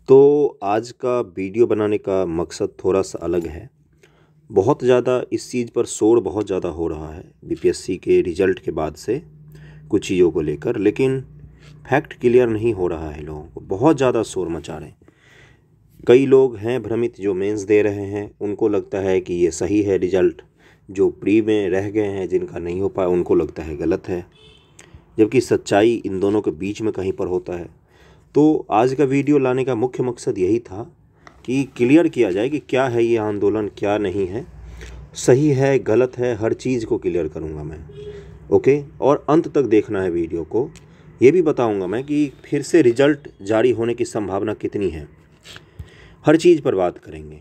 तो आज का वीडियो बनाने का मकसद थोड़ा-सा अलग है। बहुत ज़्यादा इस चीज़ पर शोर बहुत ज़्यादा हो रहा है बीपीएससी के रिज़ल्ट के बाद से कुछ चीज़ों को लेकर, लेकिन फैक्ट क्लियर नहीं हो रहा है लोगों को। बहुत ज़्यादा शोर मचा रहे हैं। कई लोग हैं भ्रमित जो मेंस दे रहे हैं, उनको लगता है कि ये सही है रिज़ल्ट। जो प्री में रह गए हैं, जिनका नहीं हो पाया, उनको लगता है गलत है। जबकि सच्चाई इन दोनों के बीच में कहीं पर होता है। तो आज का वीडियो लाने का मुख्य मकसद यही था कि क्लियर किया जाए कि क्या है ये आंदोलन, क्या नहीं है, सही है, गलत है, हर चीज़ को क्लियर करूँगा मैं। ओके, और अंत तक देखना है वीडियो को। ये भी बताऊँगा मैं कि फिर से रिजल्ट जारी होने की संभावना कितनी है। हर चीज़ पर बात करेंगे।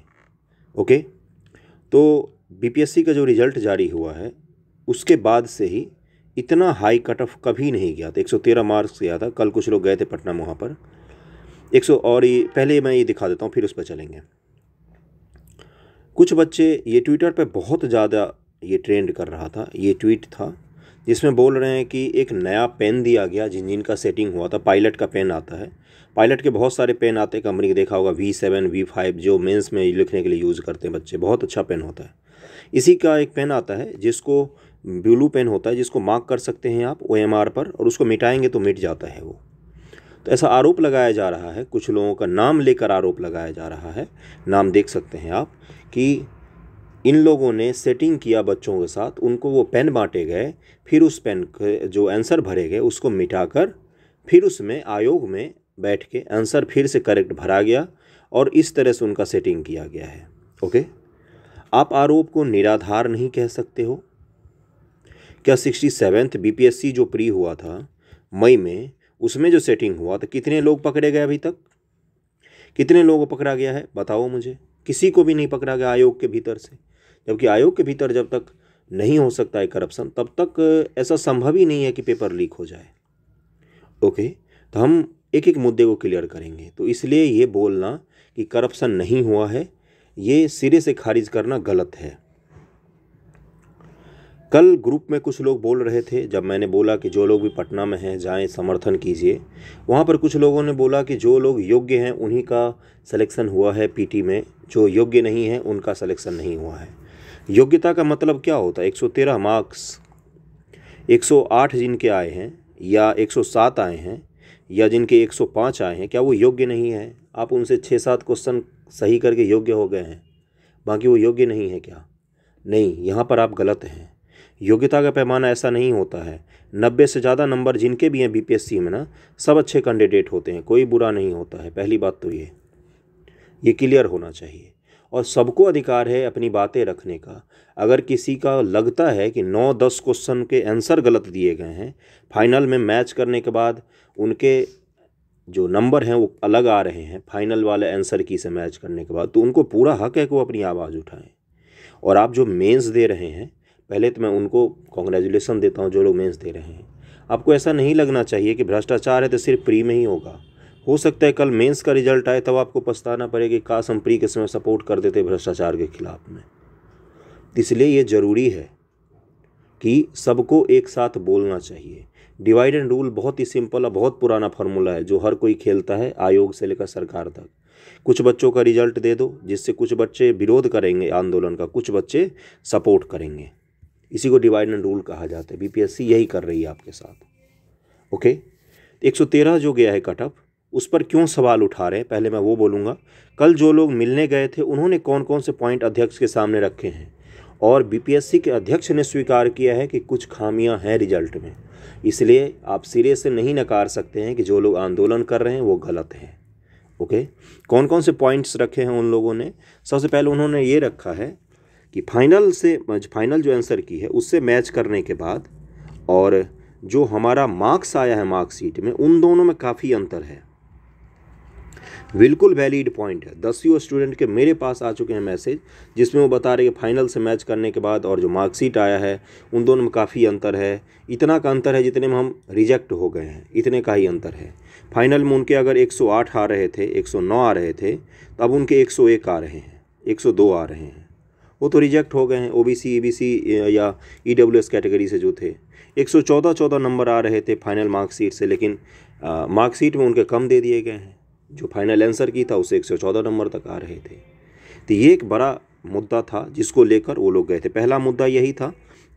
ओके, तो बीपीएससी का जो रिज़ल्ट जारी हुआ है उसके बाद से ही इतना हाई कट ऑफ कभी नहीं गया था। 113 मार्क्स गया था। कल कुछ लोग गए थे पटना में, वहाँ पर 100 और ये पहले मैं ये दिखा देता हूँ, फिर उस पर चलेंगे। कुछ बच्चे ये ट्विटर पे बहुत ज़्यादा ये ट्रेंड कर रहा था। ये ट्वीट था जिसमें बोल रहे हैं कि एक नया पेन दिया गया जिनका सेटिंग हुआ था। पायलट का पेन आता है। पायलट के बहुत सारे पेन आते हैं, कंपनी के देखा होगा V7 V5 जो मेंस में लिखने के लिए यूज़ करते हैं बच्चे। बहुत अच्छा पेन होता है। इसी का एक पेन आता है जिसको ब्लू पेन होता है, जिसको मार्क कर सकते हैं आप OMR पर, और उसको मिटाएंगे तो मिट जाता है वो। तो ऐसा आरोप लगाया जा रहा है, कुछ लोगों का नाम लेकर आरोप लगाया जा रहा है। नाम देख सकते हैं आप कि इन लोगों ने सेटिंग किया बच्चों के साथ, उनको वो पेन बांटे गए, फिर उस पेन के जो आंसर भरे गए उसको मिटाकर फिर उसमें आयोग में बैठ के आंसर फिर से करेक्ट भरा गया और इस तरह से उनका सेटिंग किया गया है। ओके, आप आरोप को निराधार नहीं कह सकते हो क्या? 67th बीपीएससी जो प्री हुआ था मई में, उसमें जो सेटिंग हुआ तो कितने लोग पकड़े गए? अभी तक कितने लोगों को पकड़ा गया है बताओ मुझे। किसी को भी नहीं पकड़ा गया आयोग के भीतर से। जबकि आयोग के भीतर जब तक नहीं हो सकता है करप्शन, तब तक ऐसा संभव ही नहीं है कि पेपर लीक हो जाए। ओके, तो हम एक एक मुद्दे को क्लियर करेंगे। तो इसलिए ये बोलना कि करप्शन नहीं हुआ है, ये सिरे से खारिज करना गलत है। कल ग्रुप में कुछ लोग बोल रहे थे, जब मैंने बोला कि जो लोग भी पटना में हैं जाएं, समर्थन कीजिए, वहाँ पर कुछ लोगों ने बोला कि जो लोग योग्य हैं उन्हीं का सिलेक्शन हुआ है पीटी में, जो योग्य नहीं है उनका सिलेक्शन नहीं हुआ है। योग्यता का मतलब क्या होता है? 113 मार्क्स, 108 जिनके आए हैं या 107 आए हैं या जिनके 105 आए हैं, क्या वो योग्य नहीं है? आप उनसे 6-7 क्वेश्चन सही करके योग्य हो गए हैं, बाकी वो योग्य नहीं है क्या? नहीं, यहाँ पर आप गलत हैं। योग्यता का पैमाना ऐसा नहीं होता है। 90 से ज़्यादा नंबर जिनके भी हैं बीपीएससी में ना, सब अच्छे कैंडिडेट होते हैं, कोई बुरा नहीं होता है। पहली बात तो ये क्लियर होना चाहिए। और सबको अधिकार है अपनी बातें रखने का। अगर किसी का लगता है कि 9-10 क्वेश्चन के आंसर गलत दिए गए हैं, फाइनल में मैच करने के बाद उनके जो नंबर हैं वो अलग आ रहे हैं फाइनल वाले आंसर की से मैच करने के बाद, तो उनको पूरा हक है कि वो अपनी आवाज़ उठाएं। और आप जो मेंस दे रहे हैं, पहले तो मैं उनको कॉन्ग्रेचुलेसन देता हूं जो लोग मेंस दे रहे हैं। आपको ऐसा नहीं लगना चाहिए कि भ्रष्टाचार है तो सिर्फ प्री में ही होगा। हो सकता है कल मेंस का रिजल्ट आए तब आपको पछताना पड़े कि काश हम प्री के समय सपोर्ट कर देते भ्रष्टाचार के खिलाफ में। इसलिए ये ज़रूरी है कि सबको एक साथ बोलना चाहिए। डिवाइड एंड रूल बहुत ही सिंपल और बहुत पुराना फार्मूला है जो हर कोई खेलता है, आयोग से लेकर सरकार तक। कुछ बच्चों का रिजल्ट दे दो जिससे कुछ बच्चे विरोध करेंगे आंदोलन का, कुछ बच्चे सपोर्ट करेंगे। इसी को डिवाइड एंड रूल कहा जाता है। बीपीएससी यही कर रही है आपके साथ। ओके, 113 जो गया है कट ऑफ, उस पर क्यों सवाल उठा रहे हैं पहले मैं वो बोलूँगा। कल जो लोग मिलने गए थे उन्होंने कौन कौन से पॉइंट अध्यक्ष के सामने रखे हैं, और बीपीएससी के अध्यक्ष ने स्वीकार किया है कि कुछ खामियां हैं रिजल्ट में। इसलिए आप सिरे से नहीं नकार सकते हैं कि जो लोग आंदोलन कर रहे हैं वो गलत हैं। ओके, कौन कौन से पॉइंट्स रखे हैं उन लोगों ने? सबसे पहले उन्होंने ये रखा है कि फाइनल जो आंसर की है उससे मैच करने के बाद और जो हमारा मार्क्स आया है मार्कशीट में, उन दोनों में काफ़ी अंतर है। बिल्कुल वैलिड पॉइंट है। 10वीं स्टूडेंट के मेरे पास आ चुके हैं मैसेज जिसमें वो बता रहे हैं कि फाइनल से मैच करने के बाद और जो मार्कशीट आया है उन दोनों में काफ़ी अंतर है। इतना का अंतर है जितने में हम रिजेक्ट हो गए हैं, इतने का ही अंतर है। फाइनल में उनके अगर 108 आ रहे थे, 109 आ रहे थे, तो अब उनके 101 आ रहे हैं, 102 आ रहे हैं। वो तो रिजेक्ट हो गए हैं, ओबीसी ईबीसी या ईडब्ल्यूएस कैटेगरी से जो थे। 114 नंबर आ रहे थे फाइनल मार्कशीट से, लेकिन मार्कशीट में उनके कम दे दिए गए हैं। जो फाइनल आंसर की था उससे 114 नंबर तक आ रहे थे। तो ये एक बड़ा मुद्दा था जिसको लेकर वो लोग गए थे। पहला मुद्दा यही था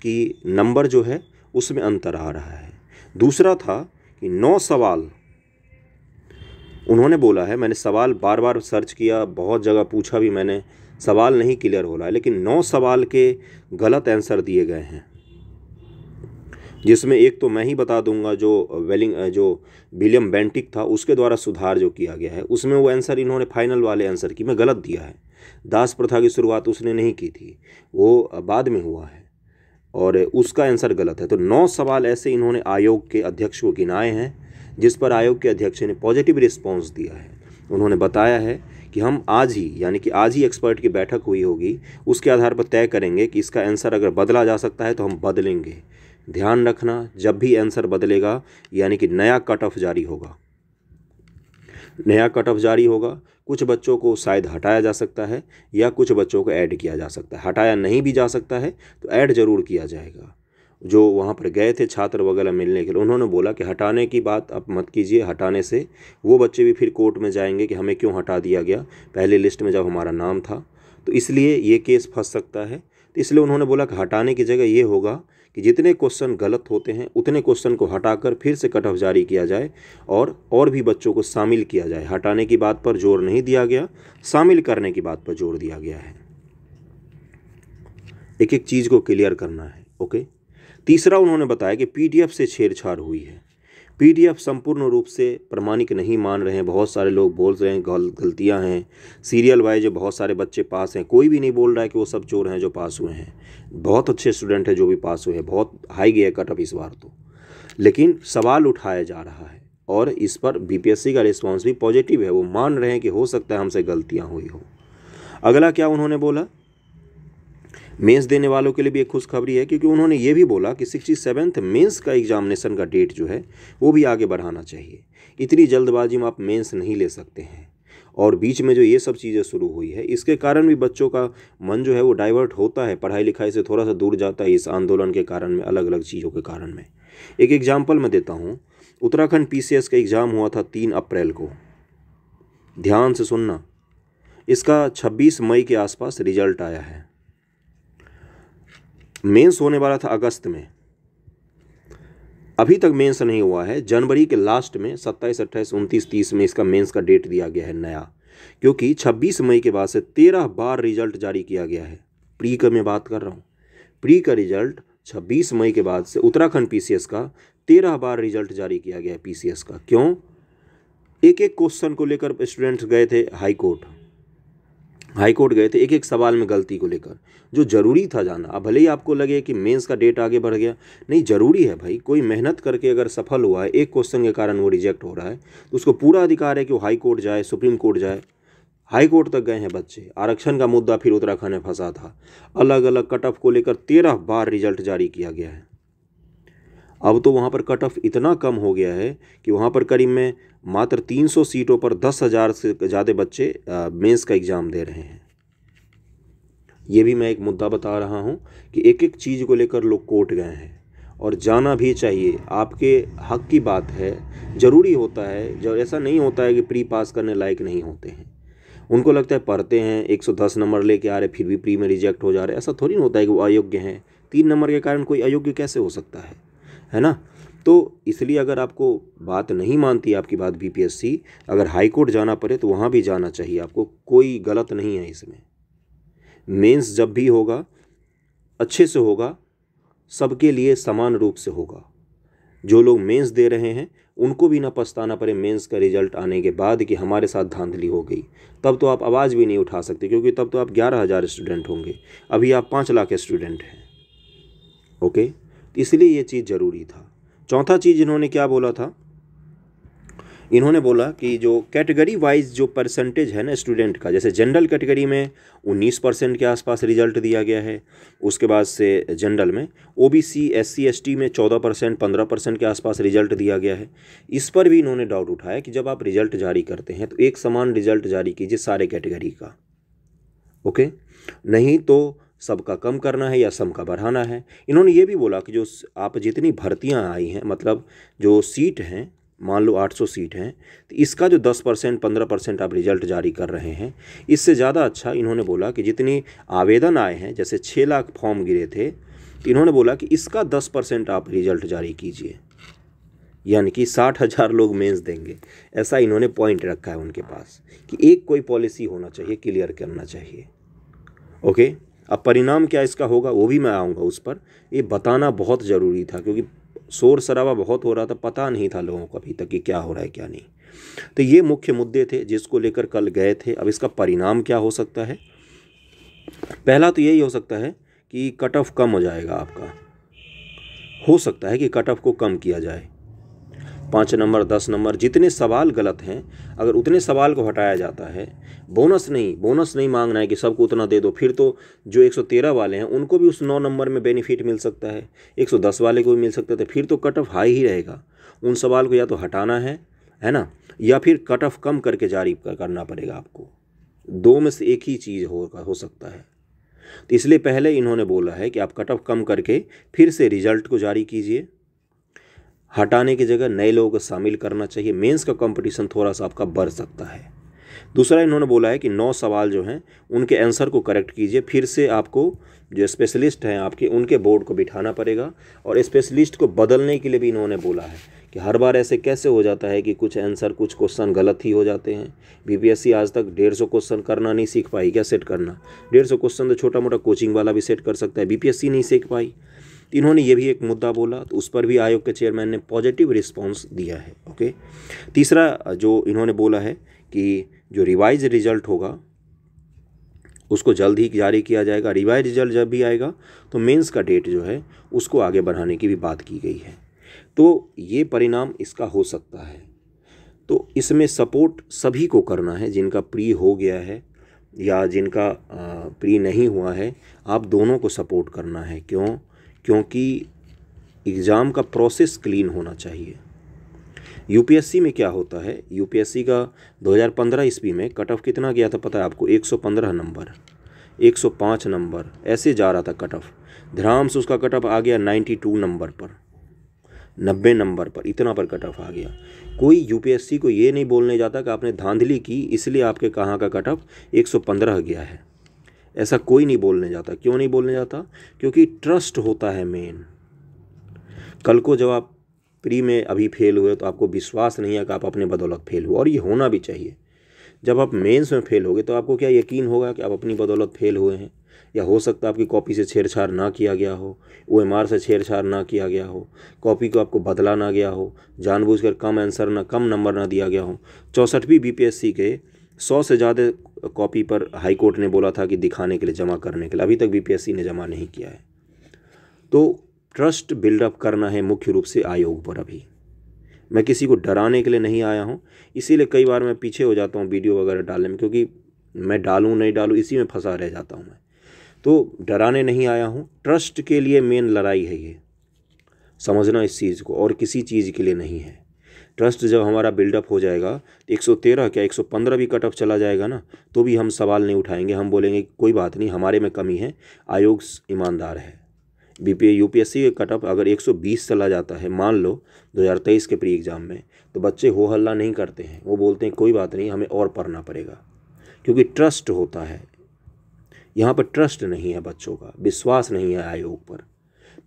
कि नंबर जो है उसमें अंतर आ रहा है। दूसरा था कि 9 सवाल उन्होंने बोला है, मैंने सवाल बार बार सर्च किया, बहुत जगह पूछा भी मैंने, सवाल नहीं क्लियर हो रहा है, लेकिन 9 सवाल के गलत आंसर दिए गए हैं, जिसमें एक तो मैं ही बता दूंगा जो विलियम बेंटिक था उसके द्वारा सुधार जो किया गया है, उसमें वो आंसर इन्होंने फाइनल वाले आंसर की में गलत दिया है। दास प्रथा की शुरुआत उसने नहीं की थी, वो बाद में हुआ है और उसका आंसर गलत है। तो 9 सवाल ऐसे इन्होंने आयोग के अध्यक्ष को गिनाए हैं, जिस पर आयोग के अध्यक्ष ने पॉजिटिव रिस्पॉन्स दिया है। उन्होंने बताया है कि हम आज ही, यानी कि आज ही एक्सपर्ट की बैठक हुई होगी, उसके आधार पर तय करेंगे कि इसका आंसर अगर बदला जा सकता है तो हम बदलेंगे। ध्यान रखना, जब भी आंसर बदलेगा यानी कि नया कट ऑफ जारी होगा, नया कट ऑफ जारी होगा। कुछ बच्चों को शायद हटाया जा सकता है या कुछ बच्चों को ऐड किया जा सकता है। हटाया नहीं भी जा सकता है तो ऐड जरूर किया जाएगा। जो वहाँ पर गए थे छात्र वगैरह मिलने के लिए, उन्होंने बोला कि हटाने की बात आप मत कीजिए, हटाने से वो बच्चे भी फिर कोर्ट में जाएंगे कि हमें क्यों हटा दिया गया पहले लिस्ट में जब हमारा नाम था, तो इसलिए ये केस फंस सकता है। तो इसलिए उन्होंने बोला कि हटाने की जगह ये होगा कि जितने क्वेश्चन गलत होते हैं उतने क्वेश्चन को हटाकर फिर से कट ऑफ जारी किया जाए और भी बच्चों को शामिल किया जाए। हटाने की बात पर जोर नहीं दिया गया, शामिल करने की बात पर जोर दिया गया है। एक एक चीज़ को क्लियर करना है। ओके। तीसरा उन्होंने बताया कि पीडीएफ से छेड़छाड़ हुई है। पीडीएफ संपूर्ण रूप से प्रमाणिक नहीं मान रहे हैं, बहुत सारे लोग बोल रहे हैं गलतियां हैं, सीरियल वाइज बहुत सारे बच्चे पास हैं, कोई भी नहीं बोल रहा है कि वो सब चोर हैं जो पास हुए हैं, बहुत अच्छे स्टूडेंट हैं जो भी पास हुए हैं, बहुत हाई गया कट ऑफ इस बार तो, लेकिन सवाल उठाया जा रहा है और इस पर बीपीएससी का रिस्पॉन्स भी पॉजिटिव है, वो मान रहे हैं कि हो सकता है हमसे गलतियाँ हुई हो। अगला क्या उन्होंने बोला, मेंस देने वालों के लिए भी एक खुशखबरी है, क्योंकि उन्होंने ये भी बोला कि 67th मेंस का एग्जामिनेशन का डेट जो है वो भी आगे बढ़ाना चाहिए। इतनी जल्दबाजी में आप मेंस नहीं ले सकते हैं, और बीच में जो ये सब चीज़ें शुरू हुई है इसके कारण भी बच्चों का मन जो है वो डाइवर्ट होता है, पढ़ाई लिखाई से थोड़ा सा दूर जाता है इस आंदोलन के कारण में, अलग अलग चीज़ों के कारण में। एक एग्जाम्पल मैं देता हूँ, उत्तराखंड पीसीएस का एग्ज़ाम हुआ था 3 अप्रैल को, ध्यान से सुनना, इसका 26 मई के आसपास रिजल्ट आया है। मेंस होने वाला था अगस्त में, अभी तक मेंस नहीं हुआ है। जनवरी के लास्ट में 27, 28, 29, 30 में इसका मेंस का डेट दिया गया है नया, क्योंकि 26 मई के बाद से 13 बार रिजल्ट जारी किया गया है। प्री का मैं बात कर रहा हूँ, प्री का रिजल्ट 26 मई के बाद से उत्तराखंड पीसीएस का 13 बार रिजल्ट जारी किया गया है पीसीएस का। क्यों? एक एक क्वेश्चन को लेकर स्टूडेंट्स गए थे हाई कोर्ट गए थे, एक एक सवाल में गलती को लेकर, जो जरूरी था जाना। अब भले ही आपको लगे कि मेंस का डेट आगे बढ़ गया, नहीं, जरूरी है भाई। कोई मेहनत करके अगर सफल हुआ है, एक क्वेश्चन के कारण वो रिजेक्ट हो रहा है, तो उसको पूरा अधिकार है कि वो हाई कोर्ट जाए, सुप्रीम कोर्ट जाए। हाई कोर्ट तक गए हैं बच्चे। आरक्षण का मुद्दा फिर उत्तराखंड में फंसा था, अलग अलग कट ऑफ को लेकर 13 बार रिजल्ट जारी किया गया है। अब तो वहाँ पर कट ऑफ इतना कम हो गया है कि वहाँ पर करीब में मात्र 300 सीटों पर 10,000 से ज़्यादा बच्चे मेंस का एग्ज़ाम दे रहे हैं। ये भी मैं एक मुद्दा बता रहा हूँ कि एक एक चीज़ को लेकर लोग कोर्ट गए हैं, और जाना भी चाहिए, आपके हक की बात है, ज़रूरी होता है। जो ऐसा नहीं होता है कि प्री पास करने लायक नहीं होते हैं, उनको लगता है पढ़ते हैं 110 नंबर लेके आ रहे फिर भी प्री में रिजेक्ट हो जा रहे, ऐसा थोड़ी होता है कि वो अयोग्य हैं। 3 नंबर के कारण कोई अयोग्य कैसे हो सकता है ना? तो इसलिए अगर आपको बात नहीं मानती आपकी बात बीपीएससी, अगर हाई कोर्ट जाना पड़े तो वहाँ भी जाना चाहिए आपको, कोई गलत नहीं है इसमें। मेंस जब भी होगा अच्छे से होगा, सबके लिए समान रूप से होगा। जो लोग मेंस दे रहे हैं उनको भी ना पछताना पड़े मेंस का रिजल्ट आने के बाद कि हमारे साथ धांधली हो गई। तब तो आप आवाज़ भी नहीं उठा सकते, क्योंकि तब तो आप 11,000 स्टूडेंट होंगे, अभी आप 5 लाख स्टूडेंट हैं। ओके, इसलिए ये चीज़ ज़रूरी था। चौथा चीज़ इन्होंने क्या बोला था, इन्होंने बोला कि जो कैटेगरी वाइज जो परसेंटेज है ना स्टूडेंट का, जैसे जनरल कैटेगरी में 19% के आसपास रिजल्ट दिया गया है, उसके बाद से जनरल में ओबीसी SC ST में 14%, 15% के आसपास रिजल्ट दिया गया है। इस पर भी इन्होंने डाउट उठाया कि जब आप रिजल्ट जारी करते हैं तो एक समान रिजल्ट जारी कीजिए सारे कैटेगरी का। ओके, नहीं तो सबका कम करना है या सबका बढ़ाना है। इन्होंने ये भी बोला कि जो आप जितनी भर्तियां आई हैं, मतलब जो सीट हैं मान लो 800 सीट हैं, तो इसका जो 10% 15% आप रिजल्ट जारी कर रहे हैं, इससे ज़्यादा अच्छा इन्होंने बोला कि जितनी आवेदन आए हैं, जैसे 6 लाख फॉर्म गिरे थे, तो इन्होंने बोला कि इसका 10% आप रिजल्ट जारी कीजिए, यानी कि 60,000 लोग मेंस देंगे। ऐसा इन्होंने पॉइंट रखा है उनके पास कि एक कोई पॉलिसी होना चाहिए, क्लियर करना चाहिए। ओके, अब परिणाम क्या इसका होगा वो भी मैं आऊँगा उस पर। ये बताना बहुत ज़रूरी था क्योंकि शोर शराबा बहुत हो रहा था, पता नहीं था लोगों को अभी तक कि क्या हो रहा है क्या नहीं। तो ये मुख्य मुद्दे थे जिसको लेकर कल गए थे। अब इसका परिणाम क्या हो सकता है? पहला तो यही हो सकता है कि कट ऑफ कम हो जाएगा आपका। हो सकता है कि कट ऑफ को कम किया जाए, 5 नंबर 10 नंबर जितने सवाल गलत हैं, अगर उतने सवाल को हटाया जाता है, बोनस नहीं मांगना है कि सबको उतना दे दो, फिर तो जो 113 वाले हैं उनको भी उस 9 नंबर में बेनिफिट मिल सकता है, 110 वाले को भी मिल सकता है, फिर तो कट ऑफ हाई ही रहेगा। उन सवाल को या तो हटाना है ना, या फिर कट ऑफ कम करके जारी करना पड़ेगा आपको। दो में से एक ही चीज़ हो सकता है। तो इसलिए पहले इन्होंने बोला है कि आप कट ऑफ कम करके फिर से रिजल्ट को जारी कीजिए। हटाने की जगह नए लोगों को शामिल करना चाहिए। मेंस का कंपटीशन थोड़ा सा आपका बढ़ सकता है। दूसरा इन्होंने बोला है कि 9 सवाल जो हैं उनके आंसर को करेक्ट कीजिए। फिर से आपको जो स्पेशलिस्ट हैं आपके, उनके बोर्ड को बिठाना पड़ेगा। और स्पेशलिस्ट को बदलने के लिए भी इन्होंने बोला है कि हर बार ऐसे कैसे हो जाता है कि कुछ आंसर कुछ क्वेश्चन गलत ही हो जाते हैं। बीपीएससी आज तक 150 क्वेश्चन करना नहीं सीख पाई क्या? सेट करना 150 क्वेश्चन तो छोटा मोटा कोचिंग वाला भी सेट कर सकता है, बीपीएससी नहीं सीख पाई। इन्होंने ये भी एक मुद्दा बोला, तो उस पर भी आयोग के चेयरमैन ने पॉजिटिव रिस्पांस दिया है। ओके, तीसरा जो इन्होंने बोला है कि जो रिवाइज रिजल्ट होगा उसको जल्द ही जारी किया जाएगा। रिवाइज रिजल्ट जब भी आएगा तो मेंस का डेट जो है उसको आगे बढ़ाने की भी बात की गई है। तो ये परिणाम इसका हो सकता है। तो इसमें सपोर्ट सभी को करना है, जिनका प्री हो गया है या जिनका प्री नहीं हुआ है, आप दोनों को सपोर्ट करना है। क्योंकि एग्ज़ाम का प्रोसेस क्लीन होना चाहिए। यूपीएससी में क्या होता है, यूपीएससी का 2015 ईस्वी में कट ऑफ कितना गया था पता है आपको? 115 नंबर, 105 नंबर, ऐसे जा रहा था कट ऑफ। धड़ाम से उसका कट ऑफ आ गया 92 नंबर पर, 90 नंबर पर, इतना पर कट ऑफ आ गया। कोई यूपीएससी को ये नहीं बोलने जाता कि आपने धांधली की इसलिए आपके कहाँ का कट ऑफ 115 गया है। ऐसा कोई नहीं बोलने जाता। क्यों नहीं बोलने जाता? क्योंकि ट्रस्ट होता है मेन। कल को जब आप प्री में अभी फेल हुए तो आपको विश्वास नहीं है कि आप अपने बदौलत फेल हुए, और ये होना भी चाहिए। जब आप मेंस में फेल होगे तो आपको क्या यकीन होगा कि आप अपनी बदौलत फेल हुए हैं? या हो सकता है आपकी कॉपी से छेड़छाड़ ना किया गया हो, ओएमआर से छेड़छाड़ ना किया गया हो, कॉपी को आपको बदला ना गया हो, जानबूझकर कम नंबर ना दिया गया हो। 64वीं बीपीएससी के 100 से ज़्यादा कॉपी पर हाई कोर्ट ने बोला था कि दिखाने के लिए, जमा करने के लिए, अभी तक बीपीएससी ने जमा नहीं किया है। तो ट्रस्ट बिल्डअप करना है मुख्य रूप से आयोग पर। अभी मैं किसी को डराने के लिए नहीं आया हूँ, इसीलिए कई बार मैं पीछे हो जाता हूँ वीडियो वगैरह डालने में, क्योंकि मैं डालूँ नहीं डालूँ इसी में फंसा रह जाता हूँ मैं। तो डराने नहीं आया हूँ, ट्रस्ट के लिए मेन लड़ाई है ये, समझना इस चीज़ को, और किसी चीज़ के लिए नहीं है। ट्रस्ट जब हमारा बिल्डअप हो जाएगा, 113 क्या 115 भी कट ऑफ चला जाएगा ना, तो भी हम सवाल नहीं उठाएंगे। हम बोलेंगे कोई बात नहीं, हमारे में कमी है, आयोग ईमानदार है। यूपीएससी के कट ऑफ अगर 120 चला जाता है, मान लो 2023 के प्री एग्ज़ाम में, तो बच्चे हो हल्ला नहीं करते हैं, वो बोलते हैं कोई बात नहीं, हमें और पढ़ना पड़ेगा, क्योंकि ट्रस्ट होता है। यहाँ पर ट्रस्ट नहीं है, बच्चों का विश्वास नहीं है आयोग पर।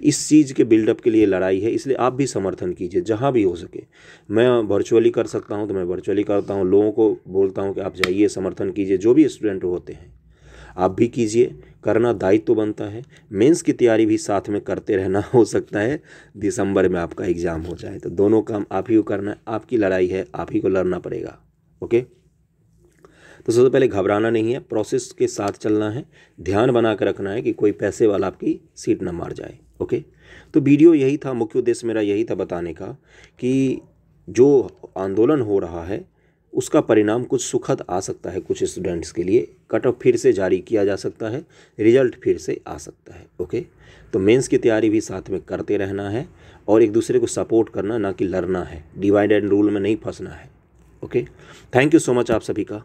इस चीज़ के बिल्डअप के लिए लड़ाई है, इसलिए आप भी समर्थन कीजिए जहाँ भी हो सके। मैं वर्चुअली कर सकता हूँ तो मैं वर्चुअली करता हूँ, लोगों को बोलता हूँ कि आप जाइए समर्थन कीजिए, जो भी स्टूडेंट होते हैं आप भी कीजिए, करना दायित्व तो बनता है। मेंस की तैयारी भी साथ में करते रहना, हो सकता है दिसंबर में आपका एग्ज़ाम हो जाए, तो दोनों काम आप ही को करना है, आपकी लड़ाई है, आप ही को लड़ना पड़ेगा। ओके, तो सबसे पहले घबराना नहीं है, प्रोसेस के साथ चलना है, ध्यान बना कर रखना है कि कोई पैसे वाला आपकी सीट न मार जाए। ओके, तो वीडियो यही था, मुख्य उद्देश्य मेरा यही था बताने का कि जो आंदोलन हो रहा है उसका परिणाम कुछ सुखद आ सकता है कुछ स्टूडेंट्स के लिए। कट ऑफ फिर से जारी किया जा सकता है, रिजल्ट फिर से आ सकता है। ओके, तो मेंस की तैयारी भी साथ में करते रहना है और एक दूसरे को सपोर्ट करना, ना कि लड़ना है, डिवाइड एंड रूल में नहीं फंसना है। Okay, thank you so much आप सभी का।